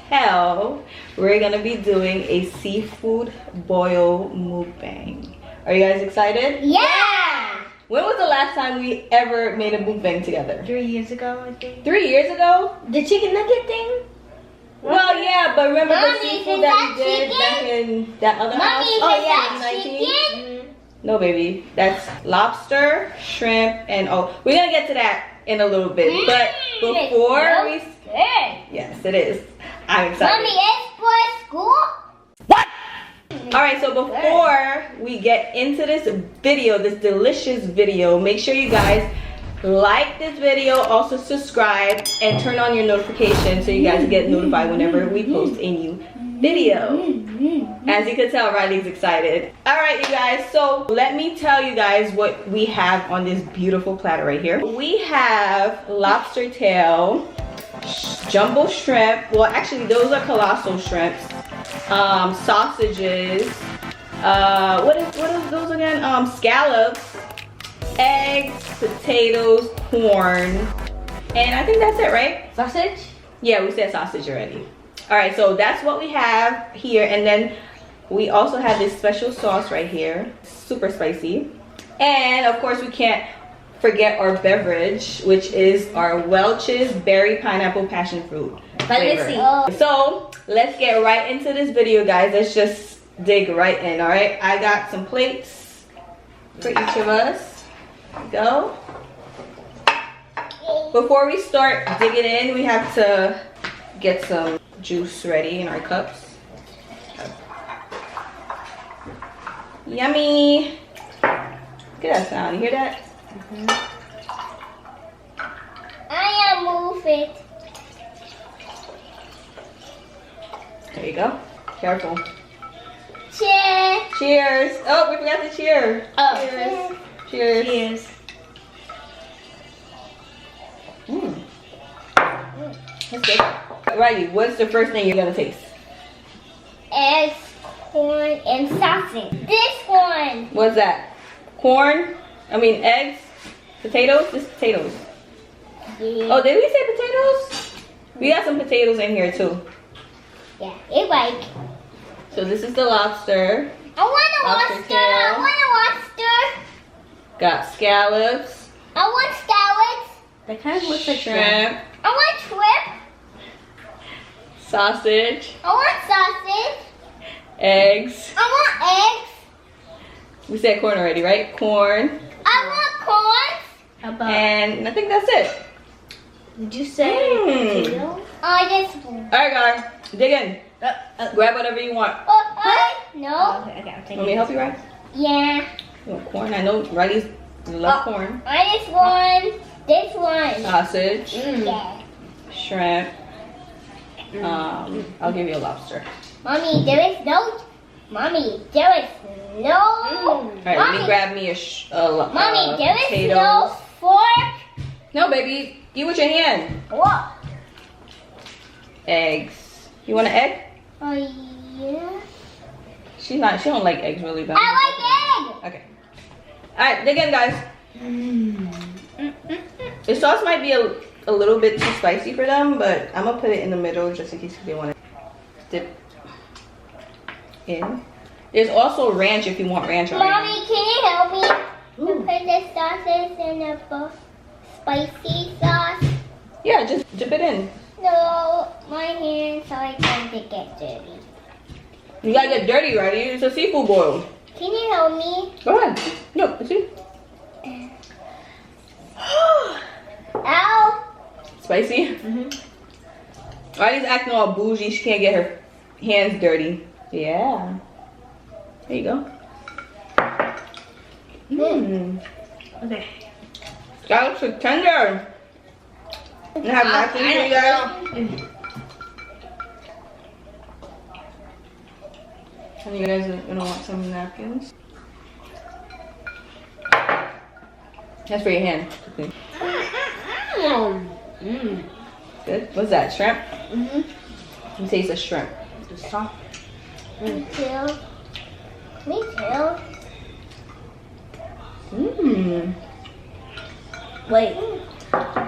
tell, we're gonna be doing a seafood boil mukbang. Are you guys excited? Yeah! When was the last time we ever made a mukbang together? 3 years ago, I think. 3 years ago? The chicken nugget thing? Well, yeah, but remember Mommy, the seafood is that we that did chicken? back in that other house? Mommy, is Oh, that 2019? chicken? No, baby. That's lobster, shrimp, and oh, we're gonna get to that in a little bit. But before we, yes, it is. I'm excited. Mommy, it's for school? What? All right, so before we get into this video, this delicious video, make sure you guys like this video, also subscribe, and turn on your notifications so you guys get notified whenever we post a new video. As you can tell, Riley's excited. All right, you guys, so let me tell you guys what we have on this beautiful platter right here. We have lobster tail, jumbo shrimp. Well, actually, those are colossal shrimps. Sausages. What is those again? Scallops, eggs, potatoes, corn, and I think that's it, right? Sausage? Yeah, we said sausage already. All right, so that's what we have here, and then we also have this special sauce right here, super spicy. And of course, we can't forget our beverage, which is our Welch's Berry Pineapple Passion Fruit flavor. So let's get right into this video, guys. Let's just dig right in. All right, I got some plates for each of us. Go. Before we start digging in, we have to get some juice ready in our cups. Yummy. Look at that sound. You hear that? I am moving. There you go. Careful. Cheers. Cheers. Oh, we forgot to cheer. Oh. Cheers. Cheers. Cheers. That's good. Riley, what's the first thing you're gonna taste? Eggs, corn, and sausage. This one. What's that? Corn? I mean eggs? Potatoes? This is potatoes. Yeah. Oh, did we say potatoes? We got some potatoes in here too. Yeah, it like. So this is the lobster. I want a Lobster lobster. tail. I want a lobster. Got scallops. I want scallops. That kind of looks like Shrimp. I want shrimp. Sausage. I want sausage. Eggs. I want eggs. We said corn already, right? Corn. I want corn. And I think that's it. Did you say potato? Oh, this one. Alright guys, dig in. Grab whatever you want. Oh, no. Okay, I'm taking Want me to help you, Riley? Yeah. You want corn? I know Riley's love corn. I just want this one. Sausage. Yeah. Shrimp. I'll give you a lobster. Mommy, there is no. Mommy, there is no. Alright, let me grab me a Mommy, there is potatoes. no fork. No, baby. Eat with your hand. What? Eggs. You want an egg? Oh yeah. She don't like eggs really bad. I like egg. Okay. Alright, dig in, guys. The sauce might be a little bit too spicy for them, but I'm gonna put it in the middle just in case they want to dip in. There's also ranch if you want ranch on it. Mommy, can you help me to put the sauces in the spicy sauce? Yeah, just dip it in. No, my hands are going to get dirty. You gotta get dirty, right? It's a seafood boil. Can you help me? Go ahead. No, see? Ow! Spicy? Riley's acting all bougie. She can't get her hands dirty. Yeah. There you go. Okay. Scallops are tender. And have napkins for you guys. And you guys are gonna want some napkins. That's for your hand. Okay. Good. What's that? Shrimp? You taste a shrimp. It's soft. Me too. Me too. Wait.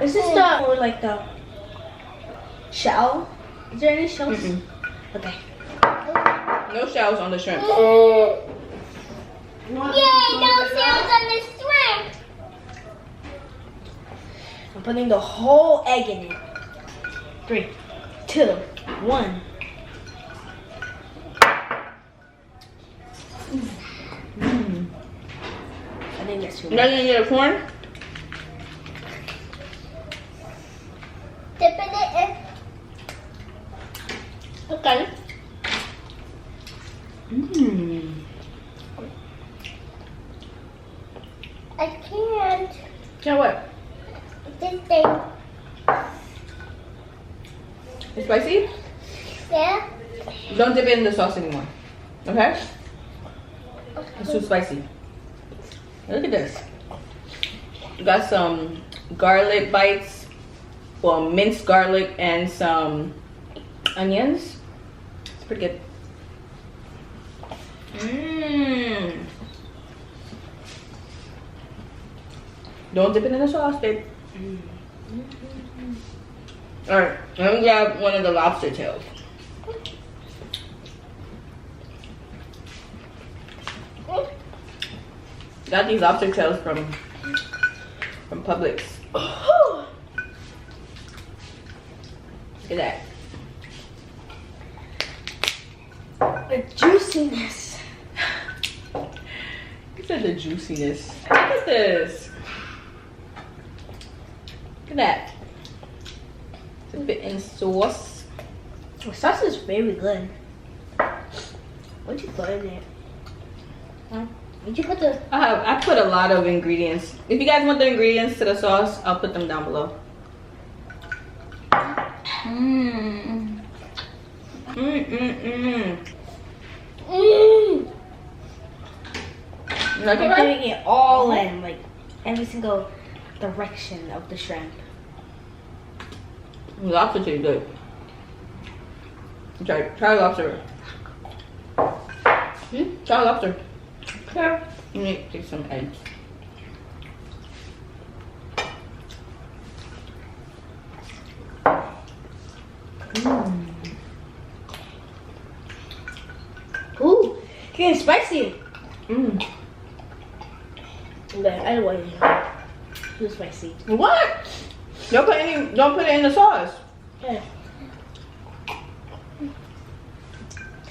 Is this the or like the shell? Is there any shells? Mm-mm. Okay. No shells on the shrimp. Yay, no shells on the shrimp. I'm putting the whole egg in it. 3, 2, 1. I think that's too Now much. you gonna get a corn? Dipping it in. Okay. Mmm. I can't. You know what? This thing. It's spicy? Yeah? Don't dip it in the sauce anymore. Okay? It's too spicy. Look at this. We got some garlic bites. Well, minced garlic and some onions. It's pretty good. Mmm. Don't dip it in the sauce, babe. Alright, let me grab one of the lobster tails. Got these lobster tails from Publix. Look at that. The juiciness. Look at the juiciness. Look at this. Look at that. Dip it in sauce. The sauce is very good. What'd you put in it? Huh? What'd you put the... I put a lot of ingredients. If you guys want the ingredients to the sauce, I'll put them down below. Mmm. Mmm, mmm, mmm. Mmm. You like it, I'm right? putting it all in, like, every single direction of the shrimp. Lobster tastes good. Try lobster. Try lobster. Okay. Let me take some eggs. Ooh, getting spicy. Mmm. Okay, I don't want it too spicy. What? Don't put it in the sauce. Okay.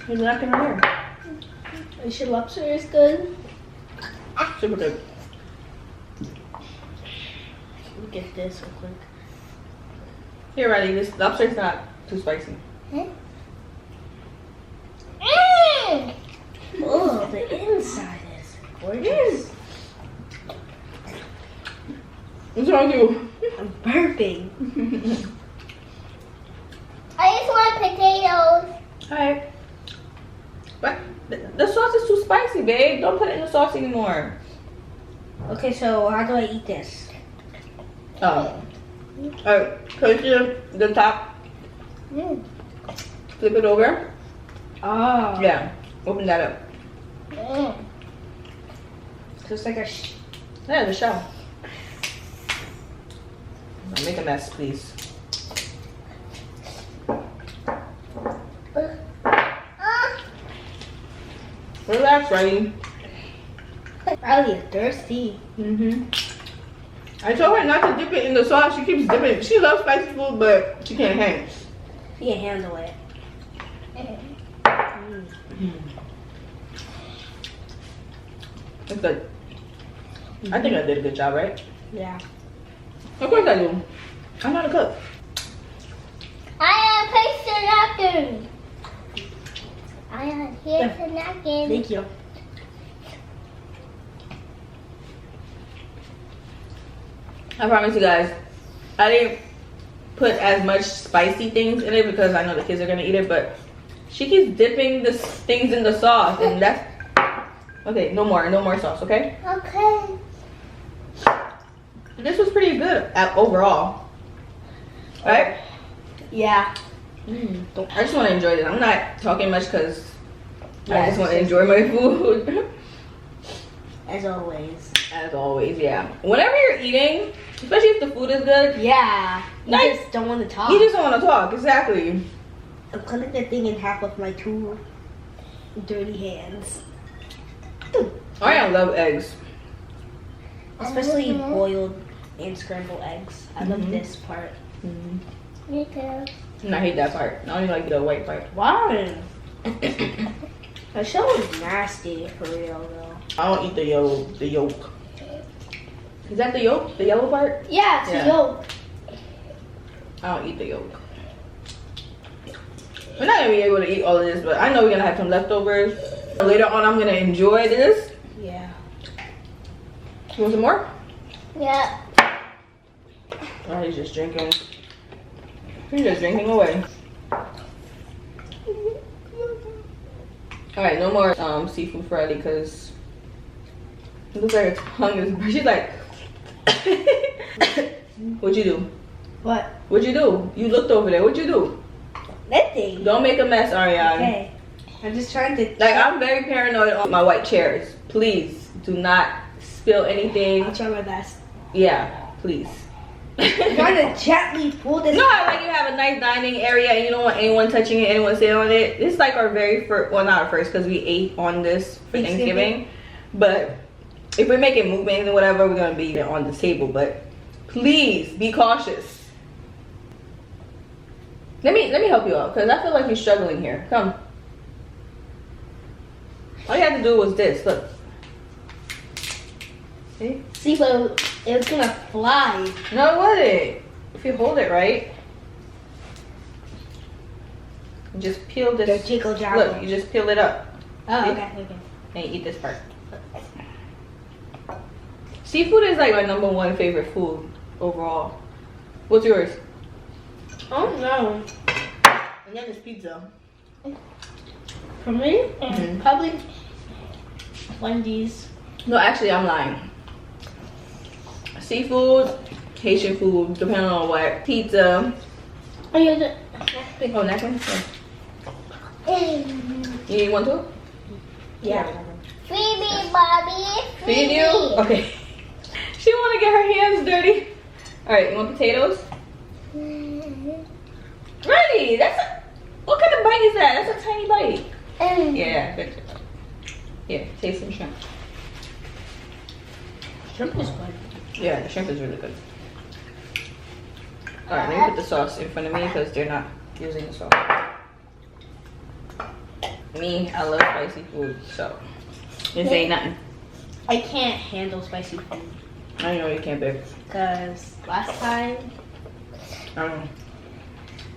There's nothing in there. Are you sure lobster is good? Super good. Look at this real quick. Here, Riley, this lobster's not too spicy. Mmm. Oh, the inside is gorgeous. What's wrong with you? I'm burping. I just want potatoes. Alright. But the sauce is too spicy, babe. Don't put it in the sauce anymore. Okay, so how do I eat this? Alright, place the top, Mmm. flip it over. Oh. Yeah, open that up. Mmm. So it's like a Yeah, the shell. Don't make a mess, please. Relax, Riley. Riley is thirsty. I told her not to dip it in the sauce. She keeps dipping. She loves spicy food, but she can't hang. She can handle it. It's good. I think I did a good job, right? Yeah. Of course I do. I'm not a cook. I am placed the napkin. I am here the napkin. Thank you. I promise you guys, I didn't put as much spicy things in it because I know the kids are gonna eat it, but she keeps dipping the things in the sauce, and that's okay. No more sauce, okay? Okay. This was pretty good overall, right? Yeah. I just want to enjoy it. I'm not talking much because Yeah, I just want to enjoy my food. As always. As always, yeah. Whenever you're eating, especially if the food is good, Yeah. You Like- just don't want to talk. you just don't want to talk. Exactly. I'm cutting the thing in half with my two dirty hands. I love eggs. Especially boiled and scrambled eggs. I love this part. Me too. And I hate that part. I only like the white part. Why? That shell is nasty for real though. I don't eat the yolk. Is that the yolk? The yellow part? Yeah, it's Yeah. yolk. I don't eat the yolk. We're not gonna be able to eat all of this, but I know we're gonna have some leftovers. Later on, I'm gonna enjoy this. Yeah. You want some more? Yeah. Oh, he's just drinking. He's just drinking away. All right, no more seafood for Ellie because it looks like her tongue is. She's like, what'd you do? What? What'd you do? You looked over there. What'd you do? Nothing. Don't make a mess, Ariane. Okay. I'm just trying to. Like, I'm very paranoid on my white chairs. Please do not spill anything. I'll try my best. Yeah, please. I'm trying to gently pull this. You know how like you have a nice dining area and you don't want anyone touching it, anyone sitting on it? This is like our very first, well not our first because we ate on this for Thanksgiving. But if we're making mukbangs and whatever, we're going to be on the table. But please be cautious. Let me help you out because I feel like you're struggling here. Come. All you had to do was this. Look. See? See, but it was gonna fly. No, it wasn't. If you hold it right, you just peel this. The jiggle jaggle. Look, you just peel it up. Oh, See? okay. And you eat this part. Seafood is like my #1 favorite food overall. What's yours? Oh no. And then it's pizza. For me, Mhm. probably Wendy's. No, actually, I'm lying. Seafood, Haitian food, depending on what. Pizza. Oh, yeah, the Oh, next one? Yeah. You need one too? yeah. Feed me, Bobby. Feed you? me. Okay. She want to get her hands dirty. All right, you want potatoes? Ready? That's a, what kind of bite is that? That's a tiny bite. Yeah, good. Yeah, taste some shrimp. Shrimp is good. Yeah, the shrimp is really good. All right, let me put the sauce in front of me because they're not using the sauce. Me, I love spicy food, so this ain't nothing. I can't handle spicy food I know you can't, babe. because last time I don't know.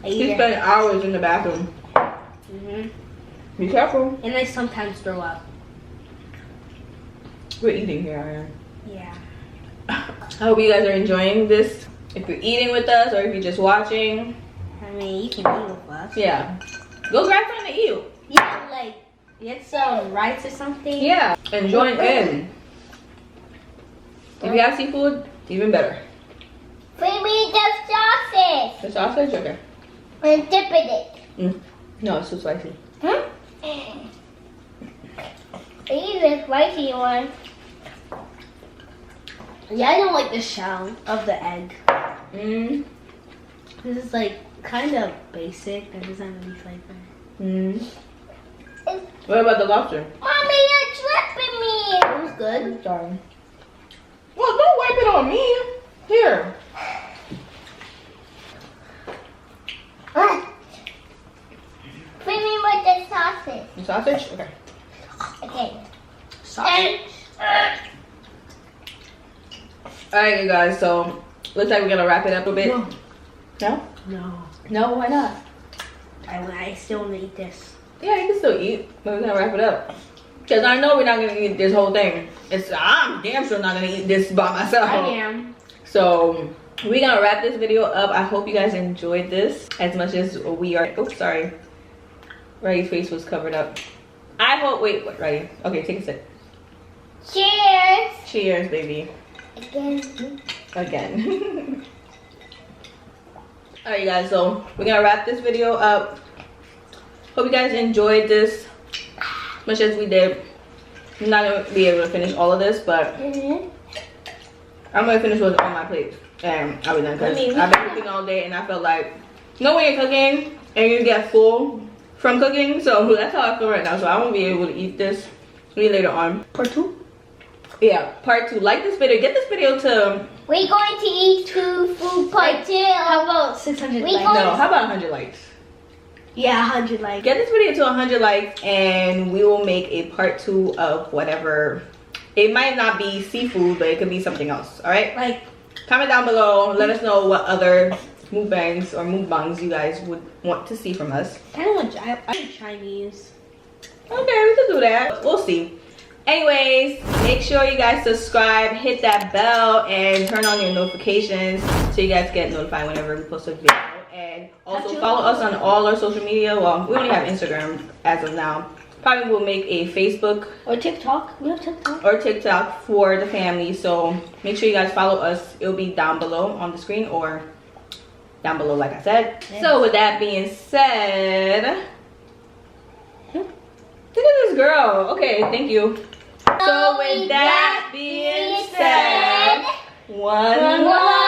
I He eat spent hours in the bathroom. Be careful. and I sometimes throw up. We're eating here, Ariane. Yeah. I hope you guys are enjoying this. If you're eating with us or if you're just watching, I mean, you can eat with us. yeah. Go grab something to eat. Yeah, like get some rice or something. Yeah, and join in. If you have seafood, even better. Feed me the sausage. The sausage, okay. And dip it. No, it's too spicy. I eat the spicy one. Yeah, I don't like the shell of the egg. This is like kind of basic. That doesn't really flavor. What about the lobster? Mommy, you're tripping me. It was good. Sorry. Well, don't wipe it on me. Here. Feed me with the sausage. The sausage? Okay. Okay. Sausage. Alright, you guys, so looks like we're gonna wrap it up a bit. No. No? No. No, why not? I still want to eat this. Yeah, you can still eat, but we're gonna wrap it up. Because I know we're not gonna eat this whole thing. I'm damn sure not gonna eat this by myself. I am. So we're gonna wrap this video up. I hope you guys enjoyed this as much as we are. Oops, sorry. Ray's face was covered up. I hope, wait, Ray. Okay, take a sip. Cheers. Cheers, baby. Again. Alright, you guys, so we're gonna wrap this video up. Hope you guys enjoyed this as much as we did. I'm not gonna be able to finish all of this, but I'm gonna finish what's on my plate and I'll be done because I've been cooking all day and I felt like, you know when you're cooking and you get full from cooking. So that's how I feel right now. So I won't be able to eat this later on. Part 2? Yeah, part 2. Like this video. Get this video to... We're going to eat 2 food part 2. How about 600 likes? No, how about 100 likes? Yeah, 100 likes. Get this video to 100 likes and we will make a part 2 of whatever. It might not be seafood, but it could be something else. All right? Like, comment down below. Let us know what other mukbangs or mukbangs you guys would want to see from us. I don't want Chinese. Okay, we can do that. We'll see. Anyways, make sure you guys subscribe, hit that bell, and turn on your notifications so you guys get notified whenever we post a video. And also follow us on all our social media. Well, we only have Instagram as of now. Probably will make a Facebook Or TikTok. We have TikTok. or TikTok for the family. So make sure you guys follow us. It'll be down below on the screen or down below, like I said. Yeah. So with that being said, look at this girl. Okay, thank you. So with that being said, one more.